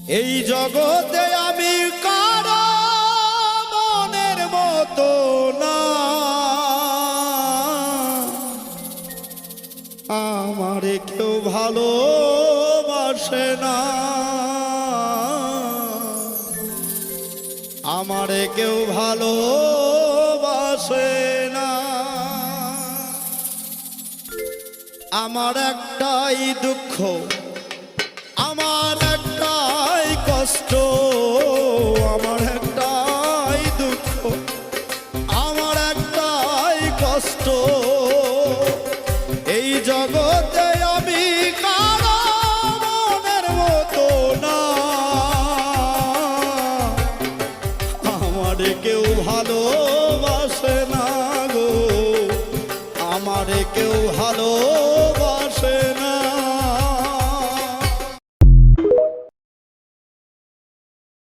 এই জগতে আমি কারো মনের মতো না, আমারে কেউ ভালোবাসে না, আমারে কেউ ভালোবাসে না। আমার একটাই দুঃখ,